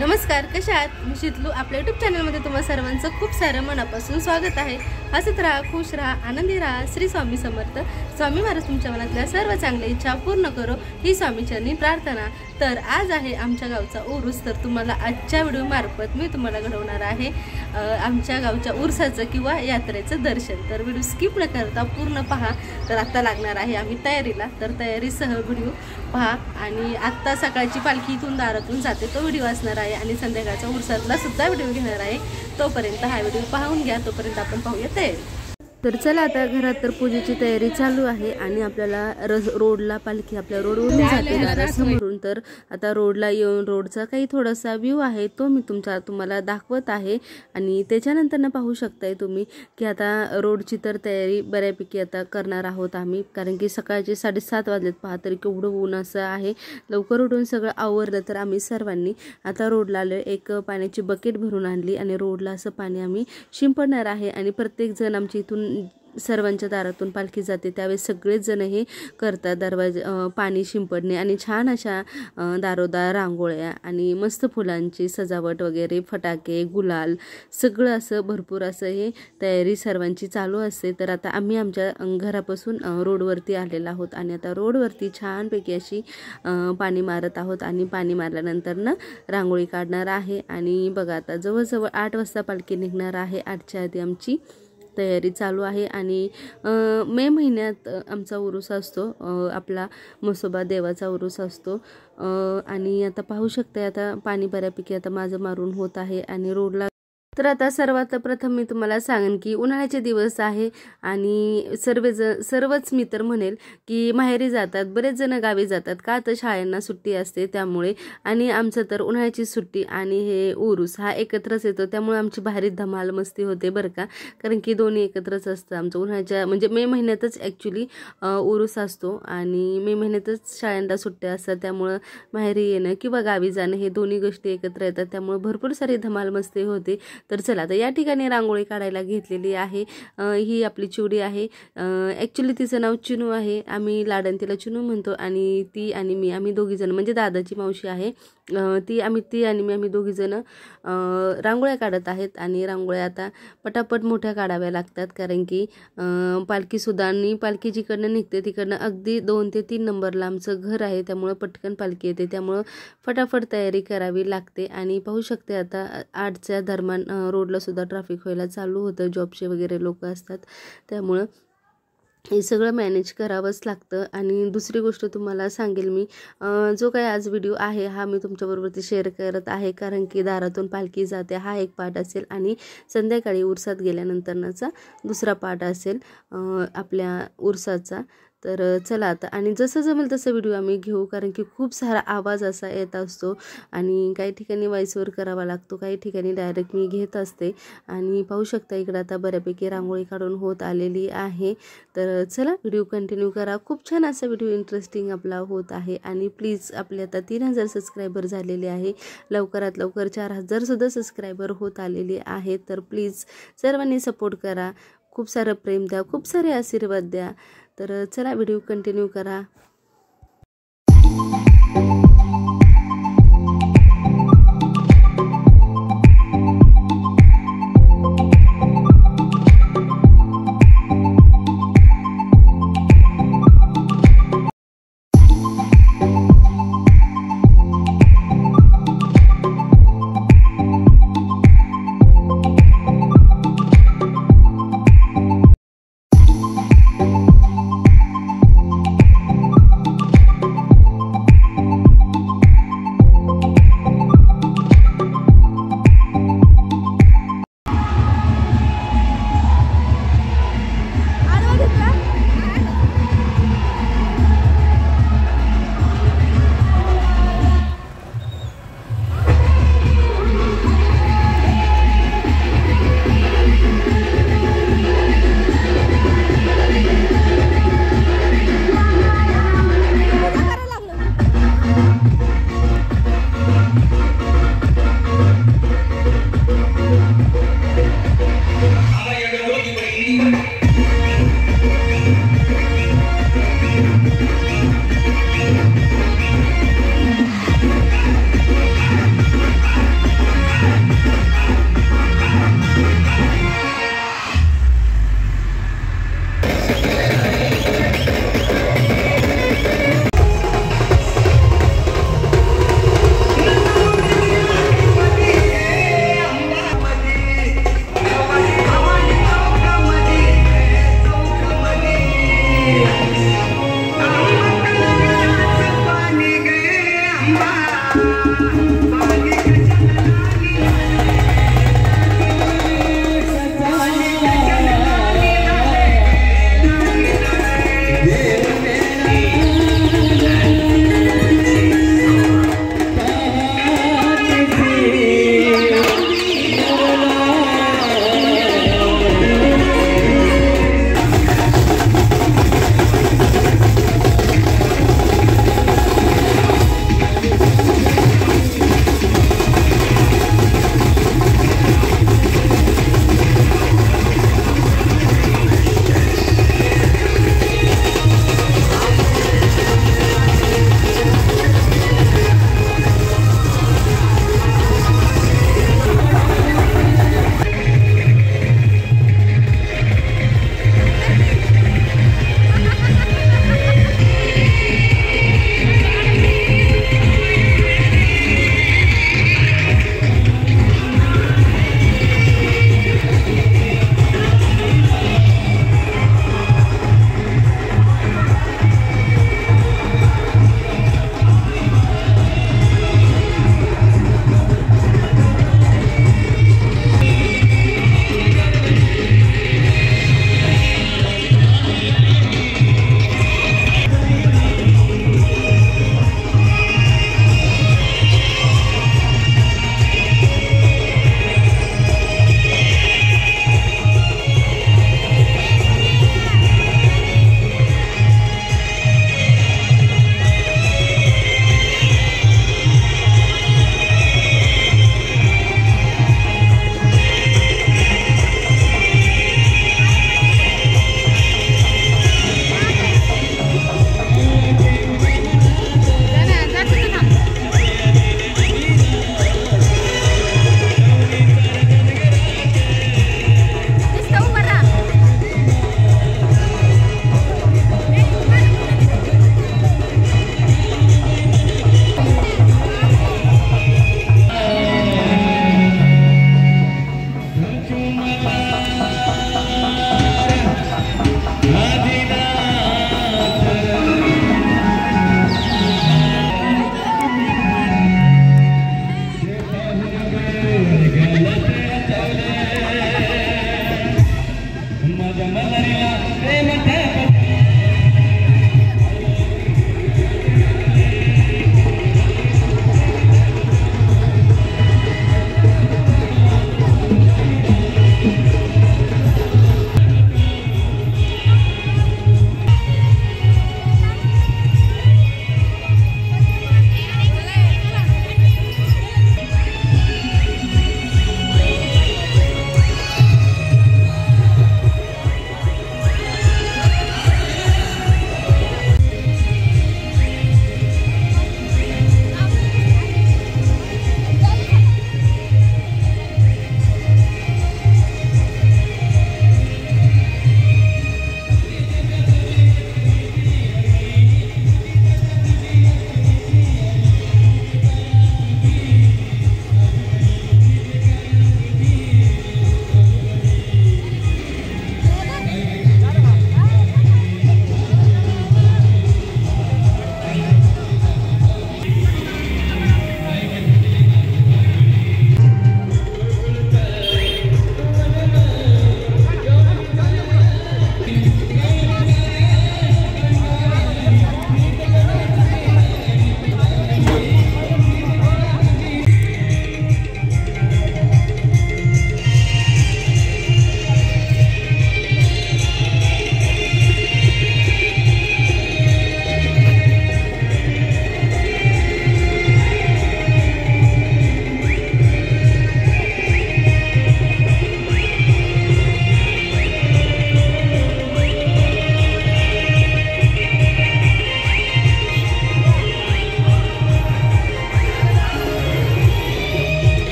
नमस्कार, कशा आहात? मी शीतलू आपल्या यूट्यूब चॅनलमध्ये तुम्हा सर्वांचं खूप सारं मनापासून स्वागत आहे। हसत राहा, खुश राहा, आनंदी राहा। श्री स्वामी समर्थ। स्वामी महाराज तुमच्या मनातल्या सर्व चांगल्या इच्छा पूर्ण करो ही स्वामीचरणी प्रार्थना। तर आज आहे आमच्या गावचा उरूस। तर तुम्हाला आजच्या व्हिडिओ मार्फत मी तुम्हाला घडवणार आहे आमच्या गावच्या उरसाचं किंवा यात्रेचं दर्शन। तर व्हिडिओ स्किप न करता पूर्ण पहा। तर आता लागणार आहे आम्ही तयारीला, तर तयारीसह व्हिडिओ पहा। आणि आता सकाळची पालखी इथून दारातून जाते तो व्हिडिओ असणार आहे आणि संध्याकाळचा उरसातला सुद्धा व्हिडिओ घेणार आहे। तोपर्यंत हा व्हिडिओ पाहून घ्या, तोपर्यंत आपण पाहूया तयारी। तर चला, आता घरात तर पूजेची तयारी चालू आहे आणि आपल्याला रोडला पालखी आपल्या रोडवरून जाते दारासमोरून। तर आता रोडला येऊन रोडचा काही थोडासा व्ह्यू आहे तो मी तुम्हाला दाखवत आहे। आणि त्याच्यानंतर पाहू शकताय तुम्ही की आता रोडची तर तयारी बऱ्यापैकी आता करणार आहोत आम्ही, कारण की सकाळचे 7:30 वाजलेत। पहा तरी केवढं ऊन असं आहे। लवकर उठून सगळं आवरलं तर आम्ही सर्वांनी आता रोडला आलो। एक पाण्याची बकेट भरून आणली आणि रोडला असं पाणी आम्ही शिंपडणार आहे। आणि प्रत्येक जण आमच्या इथून सर्वांच्या दारातून पालखी जाते त्यावेळेस सगळेच जण हे करतात, दरवाजे पाणी शिंपडणे आणि छान अशा दारोदार रांगोळ्या आणि मस्त फुलांची सजावट वगैरे, फटाके, गुलाल, सगळं असं भरपूर असं हे तयारी सर्वांची चालू असते। तर आता आम्ही आमच्या घरापासून रोडवरती आलेलो आहोत आणि आता रोडवरती छानपैकी अशी पाणी मारत आहोत आणि पाणी मारल्यानंतर रांगोळी काढणार आहे। आणि बघा आता जवळजवळ 8 वाजता पालखी निघणार आहे। 8च्या आधी आमची तयारी चालू आहे। आणि मे महिन्यात आमचा उरूस असतो, आपला म्हसोबा देवाचा उरूस असतो। आणि आता पाहू शकता आता पाणी बऱ्यापैकी आता माझं मारून होत आहे आणि रोडला। तर आता सर्वात प्रथम मी तुम्हाला सांगेन की उन्हाळ्याचे दिवस आहे आणि सर्वच मी तर म्हणेल की माहेरी जातात, बरेच जण गावी जातात का तर शाळांना सुट्टी असते त्यामुळे। आणि आमचं तर उन्हाळ्याची सुट्टी आणि हे उरूस हा एकत्रच येतो, त्यामुळे आमची भारी धमाल मस्ती होते बरं का, कारण की दोन्ही एकत्रच असतं आमचं। उन्हाळ्याच्या म्हणजे मे महिन्यातच ॲक्च्युली उरूस असतो आणि मे महिन्यातच शाळांना सुट्ट्या असतात, त्यामुळं माहेरी येणं किंवा गावी जाणं हे दोन्ही गोष्टी एकत्र येतात, त्यामुळे भरपूर सारी धमाल मस्ती होते। तर चला, तर या ठिकाणी रांगोळी काढायला घेतलेली आहे। ही आपली चिवडी आहे, ॲक्च्युली तिचं नाव चिनू आहे, आम्ही लाडन तिला चिनू म्हणतो। आणि ती आणि मी आम्ही दोघीजण, म्हणजे दादाची मावशी आहे ती आणि मी आम्ही दोघीजण रांगोळ्या काढत आहेत। आणि रांगोळ्या आता पटापट मोठ्या काढाव्या लागतात, कारण की पालखीसुद्धा आणि पालखी जिकडनं निघते तिकडनं अगदी 2 ते 3 नंबरला आमचं घर आहे, त्यामुळं पटकन पालखी येते, त्यामुळं फटाफट तयारी करावी लागते। आणि पाहू शकते आता 8च्या दरम्यान रोडला सुद्धा ट्रॅफिक व्हायला चालू होतं, जॉबचे वगैरे लोक असतात, त्यामुळं हे सगळं मॅनेज करावंच लागतं। आणि दुसरी गोष्ट तुम्हाला सांगेल मी, जो काही आज व्हिडिओ आहे हा मी तुमच्याबरोबर शेअर करत आहे, कारण की दारातून पालखी जाते हा एक पार्ट असेल आणि संध्याकाळी उरसात गेल्यानंतरचा दुसरा पार्ट असेल आपल्या उरसाचा। तर चला आता, आणि जसं जमेल तसं व्हिडिओ आम्ही घेऊ, कारण की खूप सारा आवाज असा येत असतो आणि काही ठिकाणी व्हॉइसवर करावा लागतो, काही ठिकाणी डायरेक्ट मी घेत असते। आणि पाहू शकता इकडं आता बऱ्यापैकी रांगोळी काढून होत आलेली आहे। तर चला, व्हिडिओ कंटिन्यू करा, खूप छान असा व्हिडिओ इंटरेस्टिंग आपला होत आहे। आणि प्लीज, आपले आता 3000 सबस्क्रायबर झालेले आहे, लवकरात लवकर 4000 सुद्धा सबस्क्रायबर होत आलेले आहेत। तर प्लीज सर्वांनी सपोर्ट करा, खूप सारं प्रेम द्या, खूप सारे आशीर्वाद द्या। तर चला, व्हिडिओ कंटिन्यू करा।